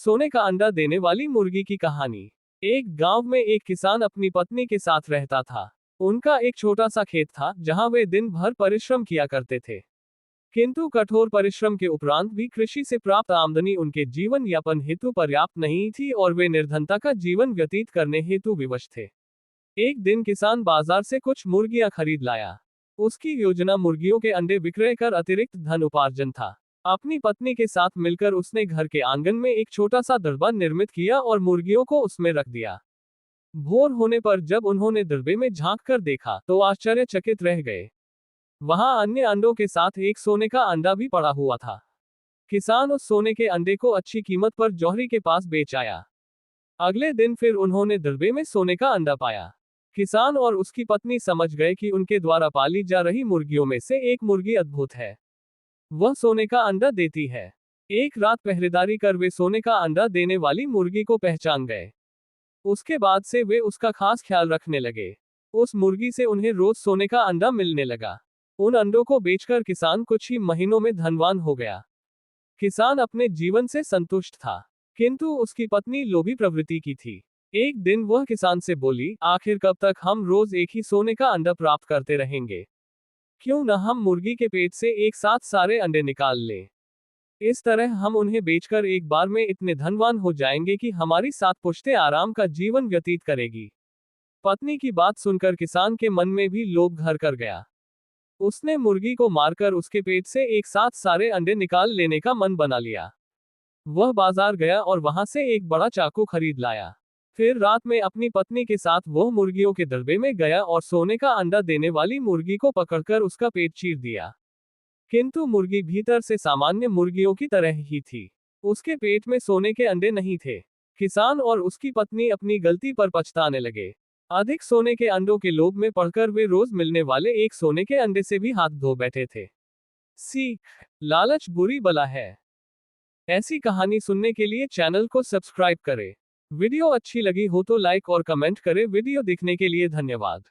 सोने का अंडा देने वाली मुर्गी की कहानी। एक गांव में एक किसान अपनी पत्नी के साथ रहता था। उनका एक छोटा सा खेत था जहां वे दिन भर परिश्रम किया करते थे। किंतु कठोर परिश्रम के उपरांत भी कृषि से प्राप्त आमदनी उनके जीवन यापन हेतु पर्याप्त नहीं थी और वे निर्धनता का जीवन व्यतीत करने हेतु विवश थे। एक दिन किसान बाजार से कुछ मुर्गियां खरीद लाया। उसकी योजना मुर्गियों के अंडे विक्रय कर अतिरिक्त धन उपार्जन था। अपनी पत्नी के साथ मिलकर उसने घर के आंगन में एक छोटा सा दरबा निर्मित किया और मुर्गियों को उसमें रख दिया। भोर होने पर जब उन्होंने दरबे में झांक कर देखा तो आश्चर्यचकित रह गए। वहां अन्य अंडों के साथ एक सोने का अंडा भी पड़ा हुआ था। किसान उस सोने के अंडे को अच्छी कीमत पर जौहरी के पास बेच आया। अगले दिन फिर उन्होंने दरबे में सोने का अंडा पाया। किसान और उसकी पत्नी समझ गए कि उनके द्वारा पाली जा रही मुर्गियों में से एक मुर्गी अद्भुत है। वह सोने का अंडा देती है। एक रात पहरेदारी कर वे सोने का अंडा देने वाली मुर्गी को पहचान गए। उसके बाद से वे उसका खास ख्याल रखने लगे। उस मुर्गी से उन्हें रोज सोने का अंडा मिलने लगा। उन अंडों को बेचकर किसान कुछ ही महीनों में धनवान हो गया। किसान अपने जीवन से संतुष्ट था, किंतु उसकी पत्नी लोभी प्रवृत्ति की थी। एक दिन वह किसान से बोली, आखिर कब तक हम रोज एक ही सोने का अंडा प्राप्त करते रहेंगे? क्यों न हम मुर्गी के पेट से एक साथ सारे अंडे निकाल लें। इस तरह हम उन्हें बेचकर एक बार में इतने धनवान हो जाएंगे कि हमारी 7 पुश्तें आराम का जीवन व्यतीत करेगी। पत्नी की बात सुनकर किसान के मन में भी लोभ घर कर गया। उसने मुर्गी को मारकर उसके पेट से एक साथ सारे अंडे निकाल लेने का मन बना लिया। वह बाजार गया और वहां से एक बड़ा चाकू खरीद लाया। फिर रात में अपनी पत्नी के साथ वह मुर्गियों के दरबे में गया और सोने का अंडा देने वाली मुर्गी को पकड़कर उसका पेट चीर दिया। किंतु मुर्गी भीतर से सामान्य मुर्गियों की तरह ही थी। उसके पेट में सोने के अंडे नहीं थे। किसान और उसकी पत्नी अपनी गलती पर पछताने लगे। अधिक सोने के अंडों के लोभ में पड़कर वे रोज मिलने वाले एक सोने के अंडे से भी हाथ धो बैठे थे। सीख, लालच बुरी बला है। ऐसी कहानी सुनने के लिए चैनल को सब्सक्राइब करें। वीडियो अच्छी लगी हो तो लाइक और कमेंट करें। वीडियो देखने के लिए धन्यवाद।